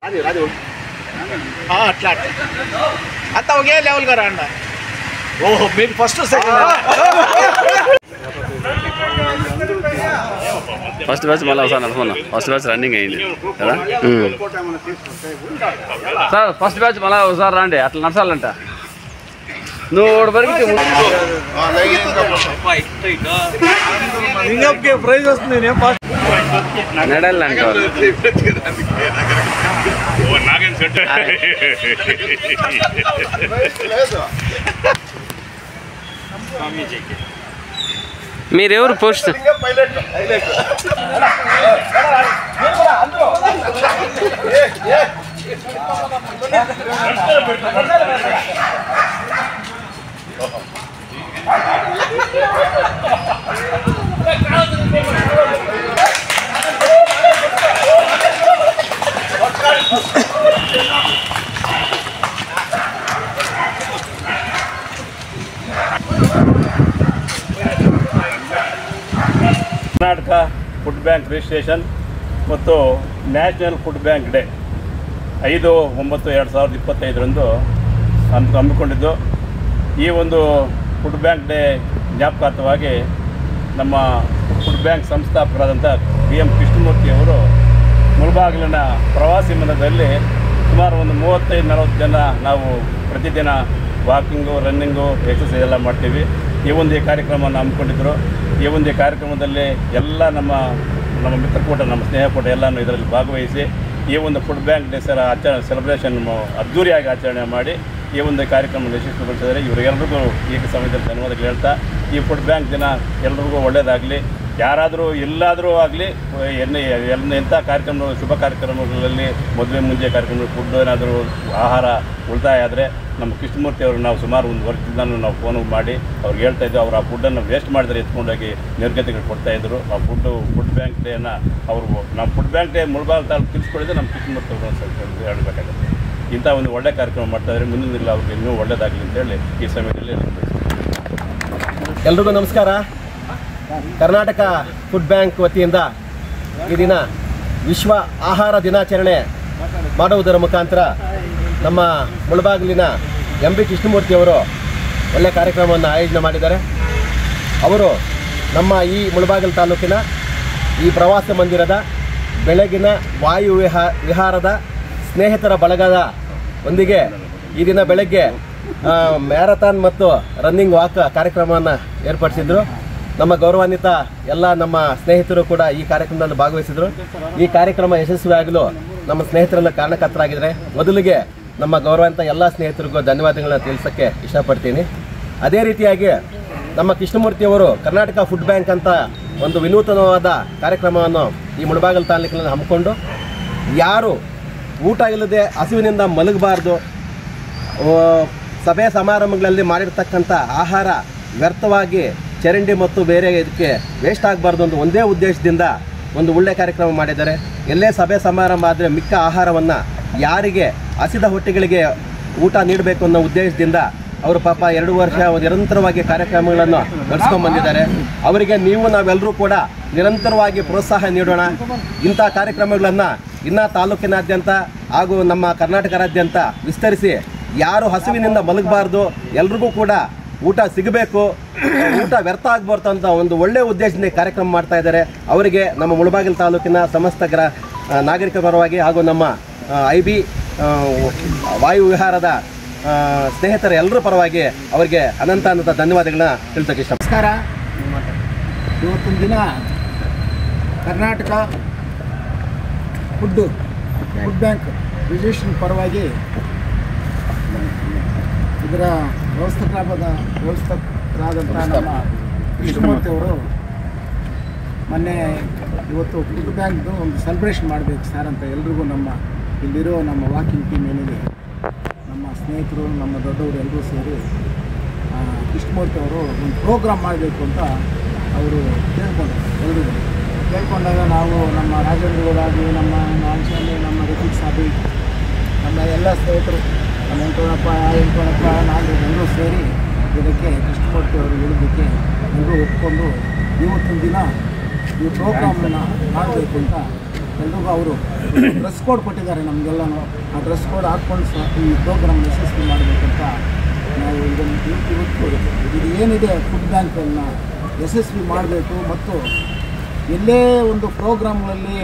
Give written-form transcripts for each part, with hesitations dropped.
అట్లా అంతా ఒకే లెవెల్గా రండి. ఓహో మీకు ఫస్ట్ ఫస్ట్ బ్యాచ్ మళ్ళీ ఒకసారి నడుచుకున్నా. ఫస్ట్ బ్యాచ్ రన్నింగ్ అయింది కదా సార్. ఫస్ట్ బ్యాచ్ మళ్ళీ ఒకసారి రండి, అట్లా నడచాలంట. నువ్వు వరకు ప్రైజ్ వస్తుంది. నడాలంట మీరెవరు post Karnataka food bank registration ಮತ್ತು ನ್ಯಾಷನಲ್ ಫುಡ್ ಬ್ಯಾಂಕ್ ಡೇ 5/9/2025 ಹಮ್ಮಿಕೊಂಡಿದ್ದು. ಈ ಒಂದು ಫುಡ್ ಬ್ಯಾಂಕ್ ಡೇ ಜ್ಞಾಪಕಾರ್ಥವಾಗಿ ನಮ್ಮ ಫುಡ್ ಬ್ಯಾಂಕ್ ಸಂಸ್ಥಾಪಕರಾದಂಥ BM ಕೃಷ್ಣಮೂರ್ತಿಯವರು ಮುಳಬಾಗಿಲಿನ ಪ್ರವಾಸಿ ಮನದಲ್ಲಿ ಸುಮಾರು ಒಂದು 35-40 ಜನ ನಾವು ಪ್ರತಿದಿನ ವಾಕಿಂಗು, ರನ್ನಿಂಗು, ಎಕ್ಸಸೈಸ್ ಎಲ್ಲ ಮಾಡ್ತೀವಿ. ಈ ಒಂದು ಕಾರ್ಯಕ್ರಮವನ್ನು ಹಮ್ಮಿಕೊಂಡಿದ್ದರು. ಈ ಒಂದು ಕಾರ್ಯಕ್ರಮದಲ್ಲಿ ಎಲ್ಲ ನಮ್ಮ ಮಿತ್ರಕೂಟ, ನಮ್ಮ ಸ್ನೇಹಕೂಟ ಎಲ್ಲನೂ ಇದರಲ್ಲಿ ಭಾಗವಹಿಸಿ ಈ ಒಂದು ಫುಡ್ ಬ್ಯಾಂಕ್ ಡೇ ಸೆಲೆಬ್ರೇಷನ್ ಅದ್ದೂರಿಯಾಗಿ ಆಚರಣೆ ಮಾಡಿ ಈ ಒಂದು ಕಾರ್ಯಕ್ರಮ ಯಶಸ್ವಿಗೊಳಿಸಿದರೆ ಇವರಿಗೆಲ್ಲರಿಗೂ ಈ ಸಮಯದಲ್ಲಿ ಧನ್ಯವಾದಗಳು ಹೇಳ್ತಾ, ಈ ಫುಡ್ ಬ್ಯಾಂಕ್ ದಿನ ಎಲ್ರಿಗೂ ಒಳ್ಳೆಯದಾಗಲಿ. ಯಾರಾದರೂ ಎಲ್ಲಾದರೂ ಆಗಲಿ ಎಂಥ ಕಾರ್ಯಕ್ರಮ, ಶುಭ ಕಾರ್ಯಕ್ರಮಗಳಲ್ಲಿ, ಮದುವೆ ಮುಂಜೆ ಕಾರ್ಯಕ್ರಮ, ಫುಡ್ ಏನಾದರೂ ಆಹಾರ ಉಳಿತಾಯ ಆದರೆ ನಮ್ಮ ಕೃಷ್ಣಮೂರ್ತಿ ಅವರು ನಾವು ಸುಮಾರು ಒಂದು ವರ್ಷದಿಂದಲೂ ನಾವು ಫೋನ್ ಮಾಡಿ ಅವ್ರಿಗೆ ಹೇಳ್ತಾ ಇದ್ದೆವು. ಅವರು ಆ ಫುಡ್ಡನ್ನು ವೇಸ್ಟ್ ಮಾಡಿದರೆ ಎತ್ಕೊಂಡೋಗಿ ನಿರ್ಗತಿಗಳು ಕೊಡ್ತಾಯಿದ್ರು. ಆ ಫುಡ್ ಬ್ಯಾಂಕ್ ಡೇನ ಅವರು ನಮ್ಮ food bank day Mulbagal taluk ತಿಳಿಸ್ಕೊಡಿದ್ರೆ ನಮ್ಮ ಕೃಷ್ಣಮೂರ್ತಿ ಅವರು ಸ್ವಲ್ಪ ಹೇಳಬೇಕಾಗುತ್ತೆ. ಇಂಥ ಒಂದು ಒಳ್ಳೆ ಕಾರ್ಯಕ್ರಮ ಮಾಡ್ತಾಯಿದ್ರೆ ಮುಂದಿನ ಅವ್ರಿಗೆ ಇನ್ನೂ ಒಳ್ಳೆಯದಾಗಲಿ ಅಂತೇಳಿ ಈ ಸಮಯದಲ್ಲಿ ಎಲ್ರಿಗೂ ನಮಸ್ಕಾರ. ಕರ್ನಾಟಕ ಫುಡ್ ಬ್ಯಾಂಕ್ ವತಿಯಿಂದ ಈ ದಿನ ವಿಶ್ವ ಆಹಾರ ದಿನಾಚರಣೆ ಮಾಡುವುದರ ಮುಖಾಂತರ ನಮ್ಮ ಮುಳಬಾಗಿಲಿನ MB ಕೃಷ್ಣಮೂರ್ತಿಯವರು ಒಳ್ಳೆ ಕಾರ್ಯಕ್ರಮವನ್ನು ಆಯೋಜನೆ ಮಾಡಿದ್ದಾರೆ. ಅವರು ನಮ್ಮ ಈ ಮುಳಬಾಗಿಲು ತಾಲೂಕಿನ ಈ ಪ್ರವಾಸ ಮಂದಿರದ ಬೆಳಗಿನ ವಾಯು ವಿಹಾರದ ಸ್ನೇಹಿತರ ಬಳಗದ ಒಂದಿಗೆ ಈ ದಿನ ಬೆಳಗ್ಗೆ ಮ್ಯಾರಥಾನ್ ಮತ್ತು ರನ್ನಿಂಗ್ ವಾಕ್ ಕಾರ್ಯಕ್ರಮವನ್ನು ಏರ್ಪಡಿಸಿದ್ರು. ನಮ್ಮ ಗೌರವಾನ್ವಿತ ಎಲ್ಲ ನಮ್ಮ ಸ್ನೇಹಿತರು ಕೂಡ ಈ ಕಾರ್ಯಕ್ರಮದಲ್ಲಿ ಭಾಗವಹಿಸಿದರು. ಈ ಕಾರ್ಯಕ್ರಮ ಯಶಸ್ವಿಯಾಗಲು ನಮ್ಮ ಸ್ನೇಹಿತರೆಲ್ಲ ಕಾರಣಕರ್ತರಾಗಿದ್ದಾರೆ. ಮೊದಲಿಗೆ ನಮ್ಮ ಗೌರವಾನ್ವಿತ ಎಲ್ಲ ಸ್ನೇಹಿತರಿಗೂ ಧನ್ಯವಾದಗಳನ್ನ ತಿಳಿಸೋಕ್ಕೆ ಇಷ್ಟಪಡ್ತೀನಿ. ಅದೇ ರೀತಿಯಾಗಿ ನಮ್ಮ ಕೃಷ್ಣಮೂರ್ತಿಯವರು ಕರ್ನಾಟಕ ಫುಡ್ ಬ್ಯಾಂಕ್ ಅಂತ ಒಂದು ವಿನೂತನವಾದ ಕಾರ್ಯಕ್ರಮವನ್ನು ಈ ಮುಳಬಾಗಿಲು ತಾಲೂಕಿನಲ್ಲಿ ಹಮ್ಮಿಕೊಂಡು ಯಾರು ಊಟ ಇಲ್ಲದೆ ಹಸಿವಿನಿಂದ ಮಲಗಬಾರ್ದು, ಸಭೆ ಸಮಾರಂಭಗಳಲ್ಲಿ ಮಾಡಿರ್ತಕ್ಕಂಥ ಆಹಾರ ವ್ಯರ್ಥವಾಗಿ ಚರಂಡಿ ಮತ್ತು ಬೇರೆ ಇದಕ್ಕೆ ವೇಸ್ಟ್ ಆಗಬಾರ್ದು ಅಂತ ಒಂದೇ ಉದ್ದೇಶದಿಂದ ಒಂದು ಒಳ್ಳೆಯ ಕಾರ್ಯಕ್ರಮ ಮಾಡಿದ್ದಾರೆ. ಎಲ್ಲೇ ಸಭೆ ಸಮಾರಂಭ ಆದರೆ ಮಿಕ್ಕ ಆಹಾರವನ್ನು ಯಾರಿಗೆ ಹಸಿದ ಹೊಟ್ಟೆಗಳಿಗೆ ಊಟ ನೀಡಬೇಕು ಅನ್ನೋ ಉದ್ದೇಶದಿಂದ ಅವರು ಪಾಪ 2 ವರ್ಷ ನಿರಂತರವಾಗಿ ಕಾರ್ಯಕ್ರಮಗಳನ್ನು ನಡೆಸ್ಕೊಂಡು ಬಂದಿದ್ದಾರೆ. ಅವರಿಗೆ ನಾವೆಲ್ಲರೂ ಕೂಡ ನಿರಂತರವಾಗಿ ಪ್ರೋತ್ಸಾಹ ನೀಡೋಣ. ಇಂಥ ಕಾರ್ಯಕ್ರಮಗಳನ್ನು ಇನ್ನೂ ತಾಲೂಕಿನಾದ್ಯಂತ ಹಾಗೂ ನಮ್ಮ ಕರ್ನಾಟಕದಾದ್ಯಂತ ವಿಸ್ತರಿಸಿ ಯಾರು ಹಸಿವಿನಿಂದ ಮಲಗಬಾರ್ದು, ಎಲ್ರಿಗೂ ಕೂಡ ಊಟ ಸಿಗಬೇಕು, ಊಟ ವ್ಯರ್ಥ ಆಗಬಾರ್ದು ಅಂತ ಒಂದು ಒಳ್ಳೆಯ ಉದ್ದೇಶದಿಂದ ಕಾರ್ಯಕ್ರಮ ಮಾಡ್ತಾ ಇದ್ದಾರೆ. ಅವರಿಗೆ ನಮ್ಮ ಮುಳಬಾಗಿಲು ತಾಲೂಕಿನ ಸಮಸ್ತ ನಾಗರಿಕ ಪರವಾಗಿ ಹಾಗೂ ನಮ್ಮ IB ವಾಯು ವಿಹಾರದ ಸ್ನೇಹಿತರ ಎಲ್ಲರ ಪರವಾಗಿ ಅವರಿಗೆ ಅನಂತ ಧನ್ಯವಾದಗಳನ್ನ ತಿಳಿಸೋಕೆ ಇಷ್ಟ. ನಮಸ್ಕಾರ. ಇವತ್ತಿನ ದಿನ ಕರ್ನಾಟಕ ಫುಡ್ ಬ್ಯಾಂಕ್ ರಿಜಿಸ್ಟ್ರೇಷನ್ ಪರವಾಗಿ ಇದರ ವ್ಯವಸ್ಥಕರಾದಂಥ ನಮ್ಮ ಕೃಷ್ಣಮೂರ್ತಿ ಅವರು ಮೊನ್ನೆ ಇವತ್ತು ಫುಡ್ ಬ್ಯಾಂಕ್ದು ಒಂದು ಸೆಲೆಬ್ರೇಷನ್ ಮಾಡಬೇಕು ಸರ್ ಅಂತ ಎಲ್ರಿಗೂ ಇಲ್ಲಿರೋ ನಮ್ಮ ವಾಕಿಂಗ್ ಟೀಮ್ ಏನಿದೆ, ನಮ್ಮ ಸ್ನೇಹಿತರು, ನಮ್ಮ ದೊಡ್ಡವರು ಎಲ್ಲರೂ ಸೇರಿ ಕೃಷ್ಣಮೂರ್ತಿ ಅವರು ಒಂದು ಪ್ರೋಗ್ರಾಮ್ ಮಾಡಬೇಕು ಅಂತ ಅವರು ಕೇಳ್ಕೊಂಡಾಗ ನಾವು ನಮ್ಮ ರಾಜೇಂದ್ರಗೌಡಾಗಿ, ನಮ್ಮ ನಾಗಸ್ವಾಮಿ, ನಮ್ಮ ರಫೀಕ್ ಸಾಬಿ, ನಮ್ಮ ಎಲ್ಲ ಸ್ನೇಹಿತರು, ನಮ್ಮ ಎಂಟೋಣಪ್ಪ ನಾಗರಾಜ್ ಎಲ್ಲರೂ ಸೇರಿ ಇದಕ್ಕೆ ಕೃಷ್ಣಮೂರ್ತಿ ಅವರು ಹೇಳಿದ್ದಕ್ಕೆ ಎಲ್ಲರೂ ಒಪ್ಕೊಂಡು ಇವತ್ತಿನ ದಿನ ಈ ಪ್ರೋಗ್ರಾಮನ್ನು ಮಾಡಬೇಕು ಅಂತ ಎಲ್ರಿಗೂ ಅವರು ಡ್ರೆಸ್ ಕೋಡ್ ಕೊಟ್ಟಿದ್ದಾರೆ ನಮಗೆಲ್ಲನೂ. ಆ ಡ್ರೆಸ್ ಕೋಡ್ ಹಾಕ್ಕೊಂಡು ಈ ಪ್ರೋಗ್ರಾಮ್ ಯಶಸ್ವಿ ಮಾಡಬೇಕಂತ ನಾವು ಇದನ್ನು ಇವತ್ತು ಇದು ಏನಿದೆ ಫುಡ್ ಬ್ಯಾಂಕನ್ನು ಯಶಸ್ವಿ ಮಾಡಬೇಕು. ಮತ್ತು ಎಲ್ಲೇ ಒಂದು ಪ್ರೋಗ್ರಾಮ್ಗಳಲ್ಲಿ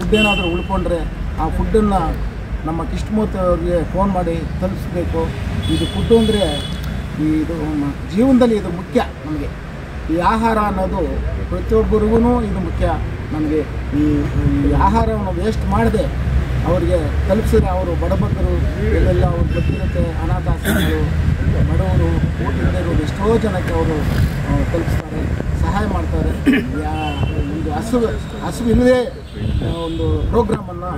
ಫುಡ್ ಏನಾದರೂ ಉಳ್ಕೊಂಡ್ರೆ ಆ ಫುಡ್ಡನ್ನು ನಮ್ಮ ಕಿಷ್ಟಮೂರ್ತಿ ಅವ್ರಿಗೆ ಫೋನ್ ಮಾಡಿ ತಲುಪಿಸ್ಬೇಕು. ಇದು ಫುಡ್ಡು ಅಂದರೆ ಇದು ಜೀವನದಲ್ಲಿ ಇದು ಮುಖ್ಯ ನಮಗೆ. ಈ ಆಹಾರ ಅನ್ನೋದು ಪ್ರತಿಯೊಬ್ಬರಿಗೂ ಇದು ಮುಖ್ಯ ನಮಗೆ. ಈ ಆಹಾರವನ್ನು ವೇಸ್ಟ್ ಮಾಡದೆ ಅವರಿಗೆ ತಲುಪಿಸಿದ್ರೆ ಅವರು ಬಡಬಗ್ಗರು ಎಲ್ಲೆಲ್ಲ ಅವ್ರು ಗೊತ್ತಿರುತ್ತೆ, ಅನಾಥಾಶ್ರಮಗಳು, ಬಡವರು, ಊಟ ಇರೋರು ಎಷ್ಟೋ ಜನಕ್ಕೆ ಅವರು ತಲುಪಿಸ್ತಾರೆ, ಸಹಾಯ ಮಾಡ್ತಾರೆ. ಒಂದು ಹಸು ಇಲ್ಲದೆ ಒಂದು ಪ್ರೋಗ್ರಾಮನ್ನು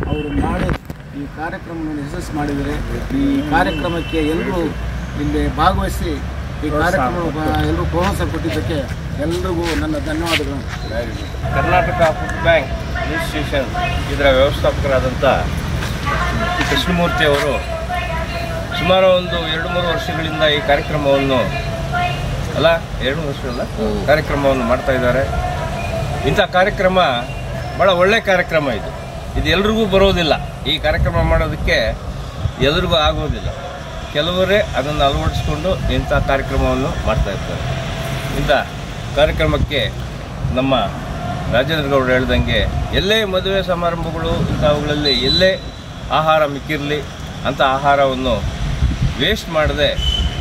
ಅವರು ಮಾಡಿ ಈ ಕಾರ್ಯಕ್ರಮವನ್ನು ಯಶಸ್ಸು ಮಾಡಿದರೆ ಈ ಕಾರ್ಯಕ್ರಮಕ್ಕೆ ಎಲ್ಲರೂ ಇಲ್ಲಿ ಭಾಗವಹಿಸಿ ಈ ಕಾರ್ಯಕ್ರಮ ಎಲ್ಲರೂ ಪ್ರೋತ್ಸಾಹ ಕೊಟ್ಟಿದ್ದಕ್ಕೆ ಎಲ್ರಿಗೂ ನನ್ನ ಧನ್ಯವಾದಗಳು. ಕರ್ನಾಟಕ ಫುಡ್ ಬ್ಯಾಂಕ್ ಅಡ್ಮಿನಿಸ್ಟ್ರೇಷನ್ ಇದರ ವ್ಯವಸ್ಥಾಪಕರಾದಂಥ ಕೃಷ್ಣಮೂರ್ತಿ ಅವರು ಸುಮಾರು ಒಂದು 2-3 ವರ್ಷಗಳಿಂದ ಈ ಕಾರ್ಯಕ್ರಮವನ್ನು ಕಾರ್ಯಕ್ರಮವನ್ನು ಮಾಡ್ತಾ ಇದ್ದಾರೆ. ಇಂಥ ಕಾರ್ಯಕ್ರಮ ಭಾಳ ಒಳ್ಳೆಯ ಕಾರ್ಯಕ್ರಮ ಇದು ಎಲ್ರಿಗೂ ಬರೋದಿಲ್ಲ. ಈ ಕಾರ್ಯಕ್ರಮ ಮಾಡೋದಕ್ಕೆ ಎಲ್ರಿಗೂ ಆಗೋದಿಲ್ಲ. ಕೆಲವರೇ ಅದನ್ನು ಅಳವಡಿಸ್ಕೊಂಡು ಇಂಥ ಕಾರ್ಯಕ್ರಮವನ್ನು ಮಾಡ್ತಾ ಇರ್ತಾರೆ. ಇಂಥ ಕಾರ್ಯಕ್ರಮಕ್ಕೆ ನಮ್ಮ ರಾಜೇಂದ್ರ ಗೌಡರು ಹೇಳ್ದಂಗೆ ಎಲ್ಲೇ ಮದುವೆ ಸಮಾರಂಭಗಳು ಇಂಥವುಗಳಲ್ಲಿ ಎಲ್ಲೇ ಆಹಾರ ಮಿಕ್ಕಿರಲಿ ಅಂಥ ಆಹಾರವನ್ನು ವೇಸ್ಟ್ ಮಾಡದೆ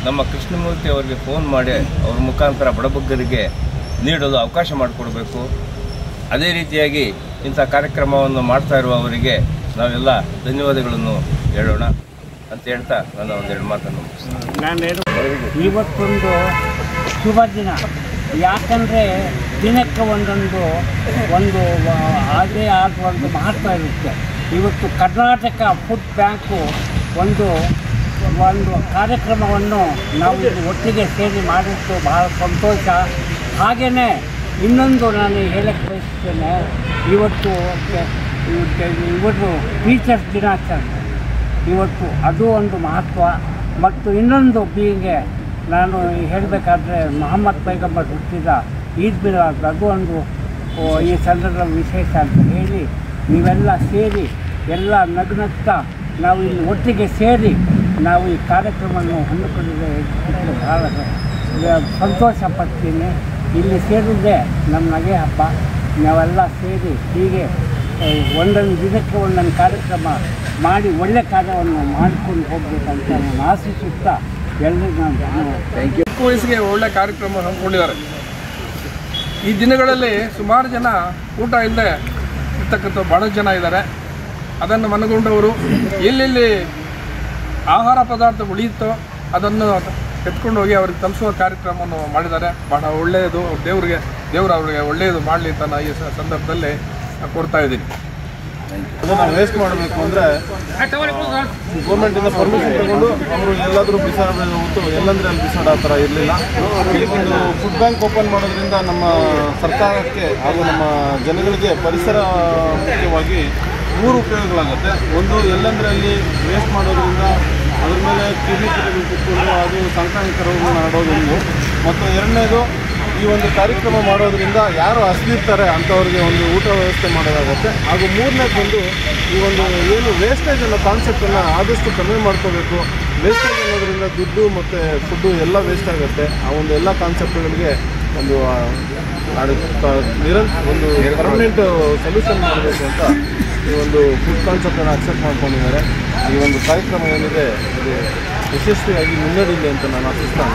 ನಮ್ಮ ಕೃಷ್ಣಮೂರ್ತಿ ಅವರಿಗೆ ಫೋನ್ ಮಾಡಿ ಅವ್ರ ಮುಖಾಂತರ ಬಡಬಗ್ಗರಿಗೆ ನೀಡಲು ಅವಕಾಶ ಮಾಡಿಕೊಡ್ಬೇಕು. ಅದೇ ರೀತಿಯಾಗಿ ಇಂಥ ಕಾರ್ಯಕ್ರಮವನ್ನು ಮಾಡ್ತಾ ಇರುವವರಿಗೆ ನಾವೆಲ್ಲ ಧನ್ಯವಾದಗಳನ್ನು ಹೇಳೋಣ ಅಂತ ಹೇಳ್ತಾ ನಾನು ಒಂದೆರಡು ಮಾತನ್ನು ಇವತ್ತೊಂದು ಶುಭ ದಿನ. ಯಾಕಂದರೆ ದಿನಕ್ಕೆ ಒಂದು ಅದೇ ಆದ ಒಂದು ಮಹತ್ವ ಇರುತ್ತೆ. ಇವತ್ತು ಕರ್ನಾಟಕ ಫುಡ್ ಬ್ಯಾಂಕು ಒಂದು ಕಾರ್ಯಕ್ರಮವನ್ನು ನಾವು ಒಟ್ಟಿಗೆ ಸೇರಿ ಮಾಡಿದ್ದು ಬಹಳ ಸಂತೋಷ. ಹಾಗೆಯೇ ಇನ್ನೊಂದು ನಾನು ಹೇಳಕ್ಕೆ ಬಯಸ್ತೇನೆ, ಇವತ್ತು ಟೀಚರ್ಸ್ ದಿನಾಚರಣೆ ಇವತ್ತು ಅದು ಒಂದು ಮಹತ್ವ. ಮತ್ತು ಇನ್ನೊಂದು ಬೀಗೆ ನಾನು ಹೇಳಬೇಕಾದ್ರೆ ಮೊಹಮ್ಮದ್ ಪೈಗಂಬರ್ ಹುಟ್ಟಿದ ಈದ್ ಮಿಲಾದ್ ಅದು ಒಂದು ಈ ಸಂದರ್ಭದಲ್ಲಿ ವಿಶೇಷ ಅಂತ ಹೇಳಿ ನೀವೆಲ್ಲ ಸೇರಿ ಎಲ್ಲ ನಗುನಗ್ತಾ ನಾವು ಇಲ್ಲಿ ಒಟ್ಟಿಗೆ ಸೇರಿ ನಾವು ಈ ಕಾರ್ಯಕ್ರಮವನ್ನು ಹಮ್ಮಿಕೊಂಡಿದ್ದೆ ಭಾಳ ಸಂತೋಷ ಪಡ್ತೀನಿ. ಇಲ್ಲಿ ಸೇರಿದ್ದೆ ನಮ್ಮ ನಗೆ ಹಬ್ಬ. ನಾವೆಲ್ಲ ಸೇರಿ ಹೀಗೆ ಒಂದೊಂದು ದಿನಕ್ಕೆ ಒಂದೊಂದು ಕಾರ್ಯಕ್ರಮ ಮಾಡಿ ಒಳ್ಳೆ ಕಾರ್ಯವನ್ನು ಮಾಡಿಕೊಂಡು ಹೋಗಬೇಕಂತ ನಾನು ಆಶಿಸುತ್ತಾ ಎಲ್ಲರಿಗೂ ನಾನು ಚಿಕ್ಕ ವಯಸ್ಸಿಗೆ ಒಳ್ಳೆ ಕಾರ್ಯಕ್ರಮ ಹಮ್ಮಿಕೊಂಡಿದ್ದಾರೆ. ಈ ದಿನಗಳಲ್ಲಿ ಸುಮಾರು ಜನ ಊಟ ಇಲ್ಲದೆ ಇರ್ತಕ್ಕಂಥ ಭಾಳ ಜನ ಇದ್ದಾರೆ. ಅದನ್ನು ಮನಗೊಂಡವರು ಎಲ್ಲೆಲ್ಲಿ ಆಹಾರ ಪದಾರ್ಥ ಉಳಿಯುತ್ತೋ ಅದನ್ನು ಎತ್ಕೊಂಡು ಹೋಗಿ ಅವ್ರಿಗೆ ತಲುಪಿಸುವ ಕಾರ್ಯಕ್ರಮವನ್ನು ಮಾಡಿದ್ದಾರೆ. ಬಹಳ ಒಳ್ಳೆಯದು. ದೇವರು ಅವರಿಗೆ ಒಳ್ಳೆಯದು ಮಾಡಲಿ ಅಂತ ನಾನು ಈ ಸಂದರ್ಭದಲ್ಲಿ ಕೊಡ್ತಾ ಇದ್ದೀನಿ. ಅದನ್ನು ವೇಸ್ಟ್ ಮಾಡಬೇಕು ಅಂದರೆ ಗೌರ್ಮೆಂಟಿಂದ ಪರ್ಮಿಷನ್ ತಗೊಂಡು ಅವರು ಎಲ್ಲಾದರೂ ಬಿಸಾಡೋದು ಹೊತ್ತು ಎಲ್ಲಂದ್ರೆ ಅಲ್ಲಿ ಬಿಸಾಡೋ ಆ ಥರ ಇರಲಿಲ್ಲ. ಈ ಒಂದು ಫುಡ್ ಬ್ಯಾಂಕ್ ಓಪನ್ ಮಾಡೋದ್ರಿಂದ ನಮ್ಮ ಸರ್ಕಾರಕ್ಕೆ ಹಾಗೂ ನಮ್ಮ ಜನಗಳಿಗೆ ಪರಿಸರ ಮುಖ್ಯವಾಗಿ 3 ಉಪಯೋಗಗಳಾಗುತ್ತೆ. ಒಂದು, ಎಲ್ಲಂದ್ರೆ ಅಲ್ಲಿ ವೇಸ್ಟ್ ಮಾಡೋದ್ರಿಂದ ಅದ್ರ ಮೇಲೆ ಕ್ರಿಮಿಕೀಟಗಳು ಕುತ್ಕೊಂಡು ಅದು ಸಾಂಕ್ರಾಮಿಕ ರೋಗಗಳನ್ನ ಹರಡೋದೊಂದು. ಮತ್ತು ಎರಡನೇದು, ಈ ಒಂದು ಕಾರ್ಯಕ್ರಮ ಮಾಡೋದ್ರಿಂದ ಯಾರು ಹಸಿದಿರ್ತಾರೆ ಅಂಥವ್ರಿಗೆ ಒಂದು ಊಟ ವ್ಯವಸ್ಥೆ ಮಾಡೋದಾಗುತ್ತೆ. ಹಾಗೂ ಮೂರನೇದು ಬಂದು ಈ ಒಂದು ಏನು ವೇಸ್ಟೇಜ್ ಅನ್ನೋ ಕಾನ್ಸೆಪ್ಟನ್ನು ಆದಷ್ಟು ಕಡಿಮೆ ಮಾಡ್ಕೋಬೇಕು. ವೇಸ್ಟೇಜ್ ಅನ್ನೋದ್ರಿಂದ ದುಡ್ಡು ಮತ್ತು ಫುಡ್ಡು ಎಲ್ಲ ವೇಸ್ಟ್ ಆಗುತ್ತೆ. ಆ ಒಂದು ಎಲ್ಲ ಕಾನ್ಸೆಪ್ಟ್ಗಳಿಗೆ ಒಂದು ಒಂದು ಪರ್ಮನೆಂಟ್ ಸೊಲ್ಯೂಷನ್ ಮಾಡಬೇಕು ಅಂತ ಈ ಒಂದು ಫುಡ್ ಕಾನ್ಸೆಪ್ಟನ್ನು ಅಕ್ಸೆಪ್ಟ್ ಮಾಡ್ಕೊಂಡಿದ್ದಾರೆ. ಈ ಒಂದು ಕಾರ್ಯಕ್ರಮ ಏನಿದೆ ಅದು ಯಶಸ್ವಿಯಾಗಿ ಮುನ್ನಡೆಯಲಿ ಅಂತ ನಾನು ಆಶಿಸ್ತಾ